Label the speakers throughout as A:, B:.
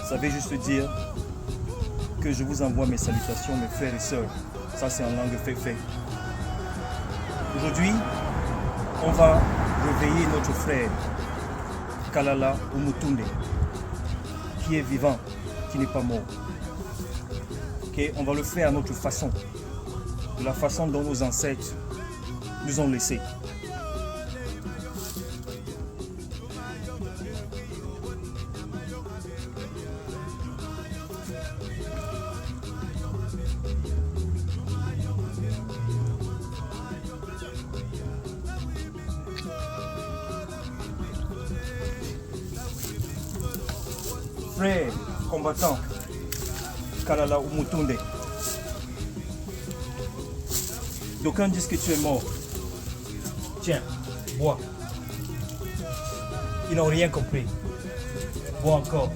A: Ça veut juste dire que je vous envoie mes salutations, mes frères et sœurs. Ça, c'est en langue féfé. Aujourd'hui, on va réveiller notre frère Kalala Umutunde, qui est vivant, qui n'est pas mort. Okay? On va le faire à notre façon, de la façon dont nos ancêtres nous ont laissé. Frère combattant Kalala Umutunde, d'aucuns disent que tu es mort. Tiens, bois. Ils n'ont rien compris. Bois encore.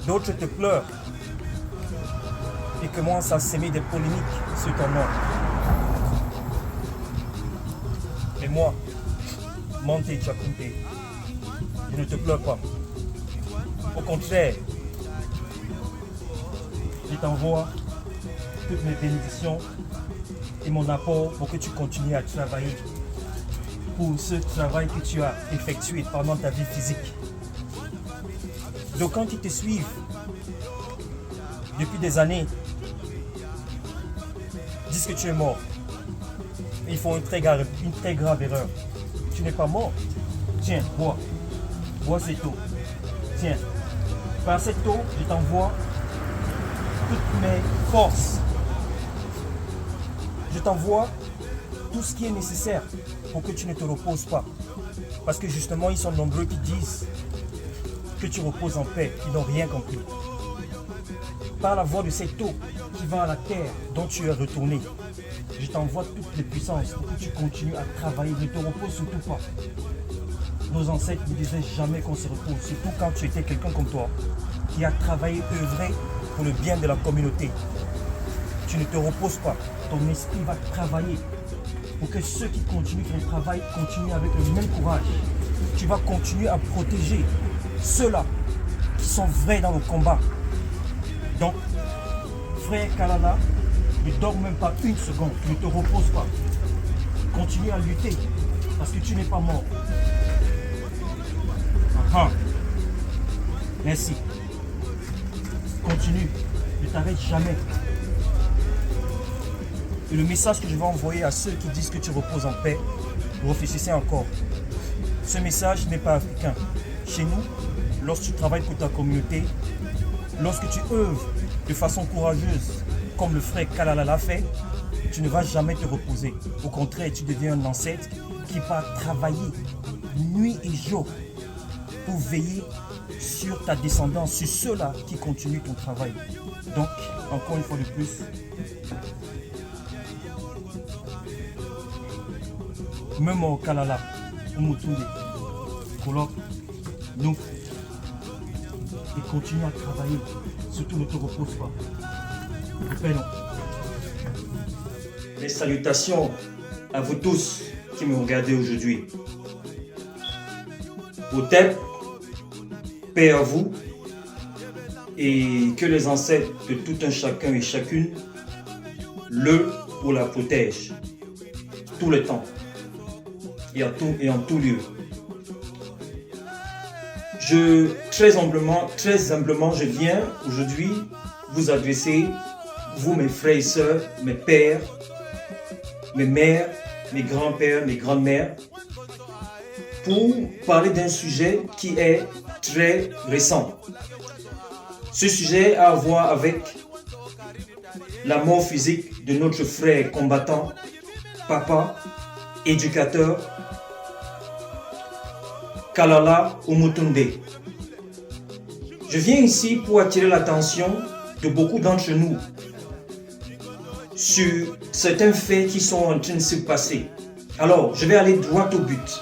A: D'autres te pleurent et commencent à s'aimer des polémiques sur ton nom. Et moi, Monte Chakunte, je ne te pleure pas. Au contraire, je t'envoie toutes mes bénédictions et mon apport pour que tu continues à travailler pour ce travail que tu as effectué pendant ta vie physique. Donc quand ils te suivent depuis des années, disent que tu es mort. Ils font une très grave erreur. Tu n'es pas mort. Tiens, bois. Bois cette eau. Tiens, par cette eau, je t'envoie toutes mes forces. Je t'envoie tout ce qui est nécessaire pour que tu ne te reposes pas. Parce que justement, ils sont nombreux qui disent que tu reposes en paix. Ils n'ont rien compris. Par la voie de cette eau qui va à la terre dont tu es retourné, je t'envoie toutes les puissances pour que tu continues à travailler. Ne te repose surtout pas. Nos ancêtres ne disaient jamais qu'on se repose, surtout quand tu étais quelqu'un comme toi, qui a travaillé, œuvré pour le bien de la communauté. Tu ne te reposes pas, ton esprit va travailler pour que ceux qui continuent ton travail continuent avec le même courage. Tu vas continuer à protéger ceux-là qui sont vrais dans le combat. Donc, frère Kalala, ne dors même pas une seconde, ne te repose pas. Continue à lutter parce que tu n'es pas mort. Merci. Continue. Ne t'arrête jamais. Et le message que je vais envoyer à ceux qui disent que tu reposes en paix, réfléchissez encore. Ce message n'est pas africain. Chez nous, lorsque tu travailles pour ta communauté, lorsque tu œuvres de façon courageuse, comme le frère Kalala l'a fait, tu ne vas jamais te reposer. Au contraire, tu deviens un ancêtre qui va travailler nuit et jour pour veiller sur ta descendance, sur ceux-là qui continuent ton travail. Donc, encore une fois de plus, même au Kalala, Umutunde, colloque, nous, et continue à travailler, surtout ne te repose pas. Reprenons. Mes salutations à vous tous qui me regardez aujourd'hui. Au thème, paix à vous et que les ancêtres de tout un chacun et chacune le ou la protègent tout le temps et en tout lieu. Très humblement, je viens aujourd'hui vous adresser, vous mes frères et sœurs, mes pères, mes mères, mes grands-pères, mes grandes-mères, pour parler d'un sujet qui est très récent. Ce sujet a à voir avec la mort physique de notre frère combattant, papa, éducateur, Kalala Umutunde. Je viens ici pour attirer l'attention de beaucoup d'entre nous sur certains faits qui sont en train de se passer. Alors, je vais aller droit au but.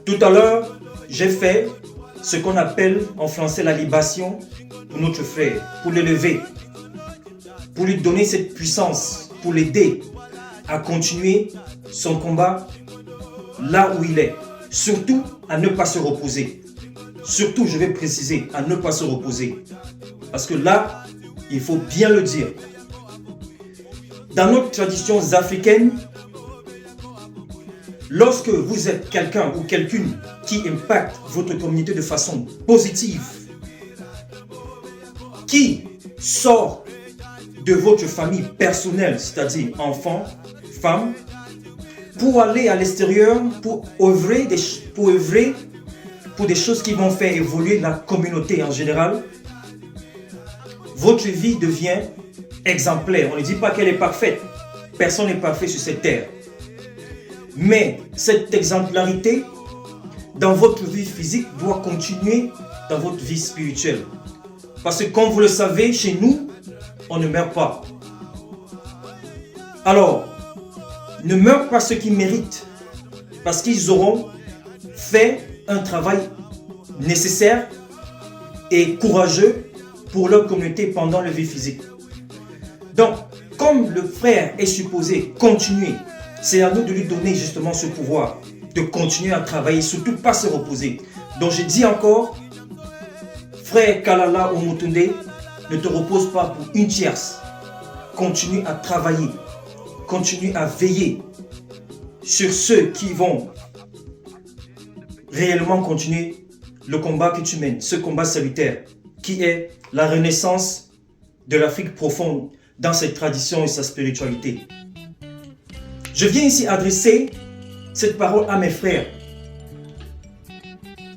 A: Tout à l'heure, j'ai fait ce qu'on appelle en français la libation pour notre frère, pour l'élever, pour lui donner cette puissance, pour l'aider à continuer son combat là où il est. Surtout à ne pas se reposer. Surtout, je vais préciser, à ne pas se reposer. Parce que là, il faut bien le dire. Dans notre tradition africaine, lorsque vous êtes quelqu'un ou quelqu'une qui impacte votre communauté de façon positive, qui sort de votre famille personnelle, c'est-à-dire enfants, femmes, pour aller à l'extérieur, pour œuvrer pour des choses qui vont faire évoluer la communauté en général, votre vie devient exemplaire. On ne dit pas qu'elle est parfaite. Personne n'est parfait sur cette terre. Mais cette exemplarité dans votre vie physique doit continuer dans votre vie spirituelle. Parce que comme vous le savez, chez nous, on ne meurt pas. Alors, ne meurent pas ceux qui méritent, parce qu'ils auront fait un travail nécessaire et courageux pour leur communauté pendant leur vie physique. Donc, comme le frère est supposé continuer, c'est à nous de lui donner justement ce pouvoir, de continuer à travailler, surtout pas se reposer. Donc je dis encore, frère Kalala Omotunde, ne te repose pas pour une tierce. Continue à travailler, continue à veiller sur ceux qui vont réellement continuer le combat que tu mènes, ce combat salutaire, qui est la renaissance de l'Afrique profonde dans ses traditions et sa spiritualité. Je viens ici adresser cette parole à mes frères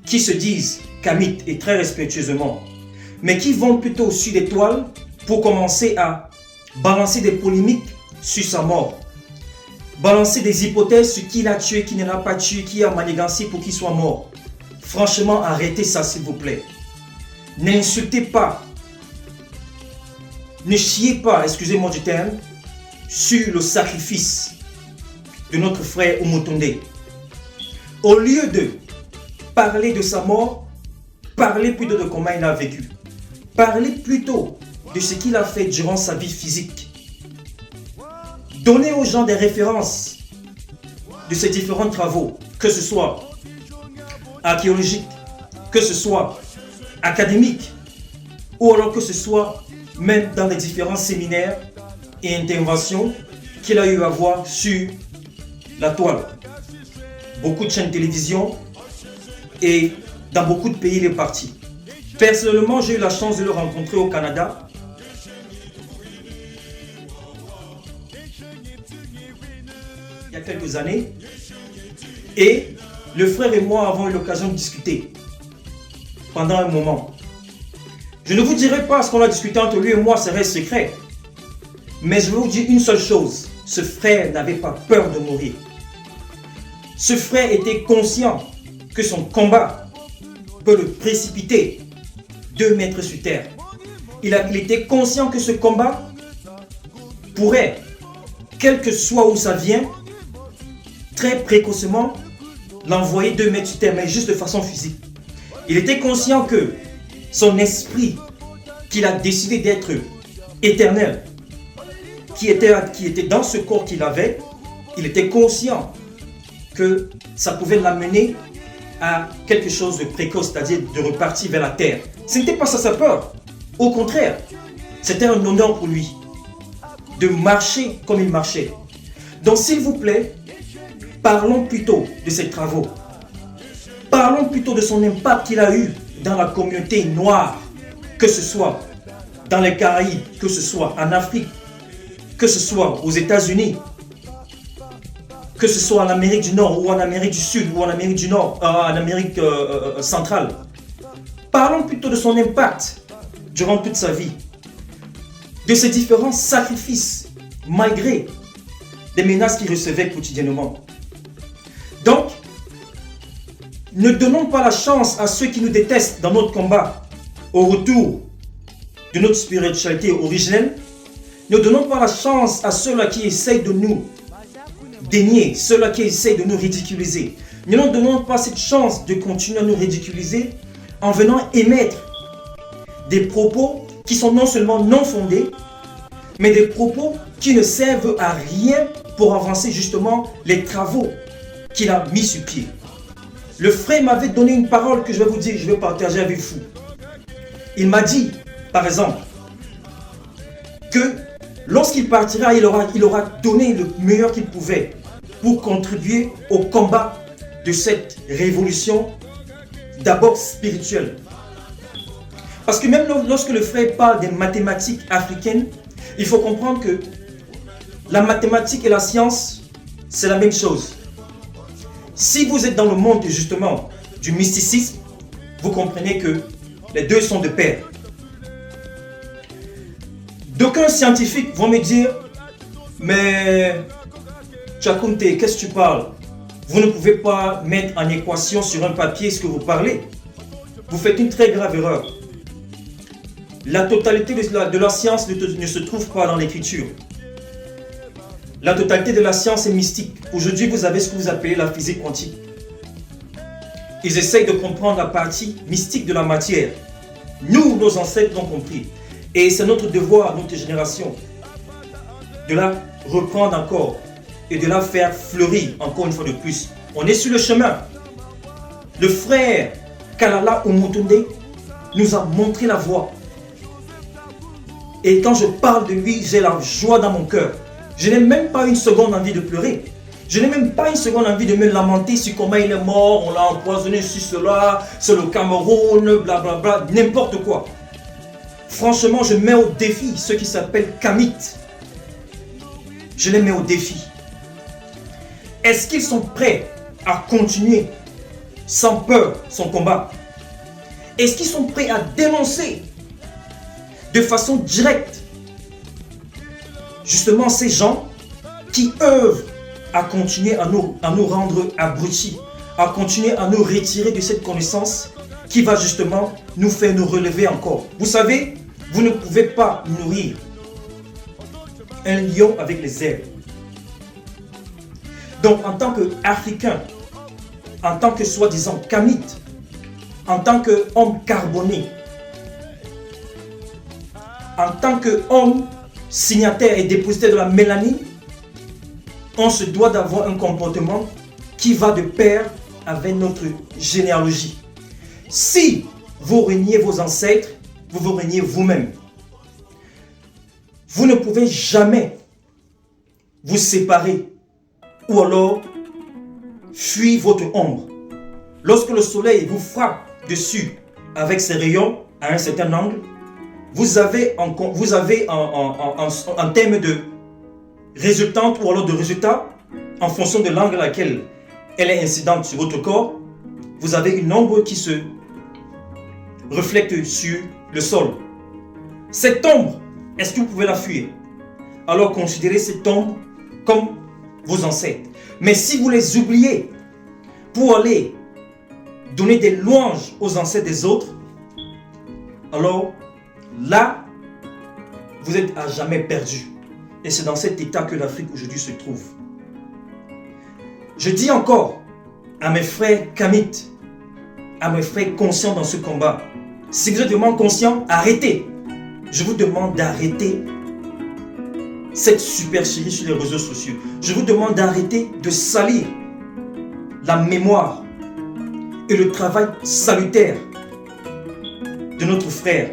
A: qui se disent kamites et très respectueusement, mais qui vont plutôt au sud étoile pour commencer à balancer des polémiques sur sa mort, balancer des hypothèses sur qui l'a tué, qui ne l'a pas tué, qui a manigancé pour qu'il soit mort. Franchement, arrêtez ça s'il vous plaît. N'insultez pas, ne chiez pas, excusez-moi du terme, sur le sacrifice de notre frère Omotunde. Au lieu de parler de sa mort, parlez plutôt de comment il a vécu. Parlez plutôt de ce qu'il a fait durant sa vie physique. Donnez aux gens des références de ces différents travaux, que ce soit archéologiques, que ce soit académiques, ou alors que ce soit même dans les différents séminaires et interventions qu'il a eu à voir sur la toile. Beaucoup de chaînes de télévision et dans beaucoup de pays il est parti. Personnellement, j'ai eu la chance de le rencontrer au Canada. Il y a quelques années. Et le frère et moi avons eu l'occasion de discuter pendant un moment. Je ne vous dirai pas ce qu'on a discuté entre lui et moi, ça reste secret. Mais je vais vous dire une seule chose. Ce frère n'avait pas peur de mourir. Ce frère était conscient que son combat peut le précipiter 2 mètres sur terre. Il était conscient que ce combat pourrait, quel que soit où ça vient, très précocement l'envoyer 2 mètres sur terre, mais juste de façon physique. Il était conscient que son esprit, qu'il a décidé d'être éternel, qui était dans ce corps qu'il avait, il était conscient que ça pouvait l'amener à quelque chose de précoce, c'est-à-dire de repartir vers la terre. Ce n'était pas ça sa peur. Au contraire, c'était un honneur pour lui de marcher comme il marchait. Donc s'il vous plaît, parlons plutôt de ses travaux. Parlons plutôt de son impact qu'il a eu dans la communauté noire, que ce soit dans les Caraïbes, que ce soit en Afrique, que ce soit aux États-Unis, que ce soit en Amérique du Nord ou en Amérique du Sud ou en Amérique du Nord, en Amérique centrale. Parlons plutôt de son impact durant toute sa vie, de ses différents sacrifices malgré des menaces qu'il recevait quotidiennement. Donc, ne donnons pas la chance à ceux qui nous détestent dans notre combat au retour de notre spiritualité originelle. Ne donnons pas la chance à ceux-là qui essayent de nous dénier, ceux-là qui essayent de nous ridiculiser. Ne nous donnons pas cette chance de continuer à nous ridiculiser en venant émettre des propos qui sont non seulement non fondés, mais des propos qui ne servent à rien pour avancer justement les travaux qu'il a mis sur pied. Le frère m'avait donné une parole que je vais vous dire, je vais partager avec vous. Il m'a dit, par exemple, que lorsqu'il partira, il aura donné le meilleur qu'il pouvait pour contribuer au combat de cette révolution, d'abord spirituelle. Parce que même lorsque le frère parle des mathématiques africaines, il faut comprendre que la mathématique et la science, c'est la même chose. Si vous êtes dans le monde justement du mysticisme, vous comprenez que les deux sont de pair. D'aucuns scientifiques vont me dire, mais Tchakounte, qu'est-ce que tu parles? Vous ne pouvez pas mettre en équation sur un papier ce que vous parlez. Vous faites une très grave erreur. La totalité de la science ne se trouve pas dans l'écriture. La totalité de la science est mystique. Aujourd'hui, vous avez ce que vous appelez la physique quantique. Ils essayent de comprendre la partie mystique de la matière. Nous, nos ancêtres l'ont compris. Et c'est notre devoir, notre génération, de la reprendre encore et de la faire fleurir encore une fois de plus. On est sur le chemin. Le frère Kalala Omotunde nous a montré la voie. Et quand je parle de lui, j'ai la joie dans mon cœur. Je n'ai même pas une seconde envie de pleurer. Je n'ai même pas une seconde envie de me lamenter sur comment il est mort, on l'a empoisonné sur cela, c'est le Cameroun, blablabla, n'importe quoi. Franchement, je mets au défi ceux qui s'appellent Kamites. Je les mets au défi. Est-ce qu'ils sont prêts à continuer sans peur son combat? Est-ce qu'ils sont prêts à dénoncer de façon directe justement ces gens qui œuvrent à continuer à nous rendre abrutis, à continuer à nous retirer de cette connaissance qui va justement nous faire nous relever encore. Vous savez, vous ne pouvez pas nourrir un lion avec les herbes. Donc en tant qu'Africain, en tant que soi-disant Kamite, en tant qu'homme carboné, en tant qu'homme signataire et dépositaire de la mélanine, on se doit d'avoir un comportement qui va de pair avec notre généalogie. Si vous reniez vos ancêtres, vous vous reniez vous-même. Vous ne pouvez jamais vous séparer ou alors fuir votre ombre. Lorsque le soleil vous frappe dessus avec ses rayons à un certain angle, vous avez en termes de résultante ou alors de résultat, en fonction de l'angle à laquelle elle est incidente sur votre corps, vous avez une ombre qui se reflète sur le sol. Cette ombre, est-ce que vous pouvez la fuir? Alors considérez cette ombre comme vos ancêtres. Mais si vous les oubliez pour aller donner des louanges aux ancêtres des autres, alors là, vous êtes à jamais perdu. Et c'est dans cet état que l'Afrique aujourd'hui se trouve. Je dis encore à mes frères Kamites, à mes frères conscients dans ce combat, si vous êtes vraiment conscients, arrêtez. Je vous demande d'arrêter cette supercherie sur les réseaux sociaux. Je vous demande d'arrêter de salir la mémoire et le travail salutaire de notre frère,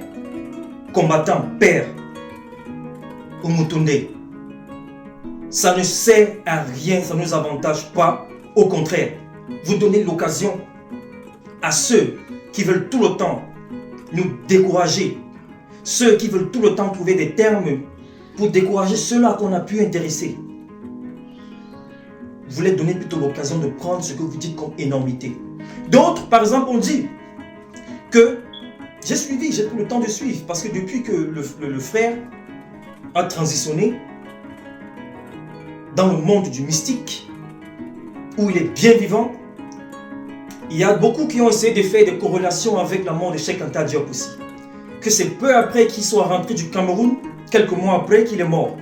A: combattant, père, Omotunde. Ça ne sert à rien, ça ne nous avantage pas. Au contraire, vous donnez l'occasion à ceux qui veulent tout le temps nous décourager, ceux qui veulent tout le temps trouver des termes pour décourager ceux-là qu'on a pu intéresser. Vous leur donnez plutôt l'occasion de prendre ce que vous dites comme énormité. D'autres, par exemple, ont dit que j'ai pris le temps de suivre parce que depuis que le frère a transitionné dans le monde du mystique, où il est bien vivant, il y a beaucoup qui ont essayé de faire des corrélations avec la mort de Cheikh Anta Diop aussi. Que c'est peu après qu'il soit rentré du Cameroun, quelques mois après qu'il est mort.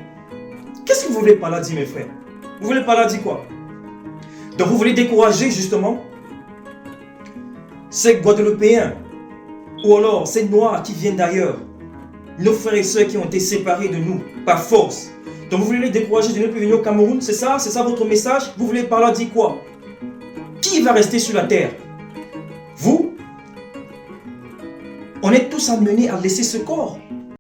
A: Qu'est-ce que vous voulez par là dire, mes frères? Vous voulez par là dire quoi? Donc vous voulez décourager justement ces Guadeloupéens, ou alors ces Noirs qui viennent d'ailleurs, nos frères et sœurs qui ont été séparés de nous par force. Donc vous voulez les décourager de ne plus venir au Cameroun, c'est ça votre message? Vous voulez par là dire quoi? qui va rester sur la terre? Vous? On est tous amenés à laisser ce corps.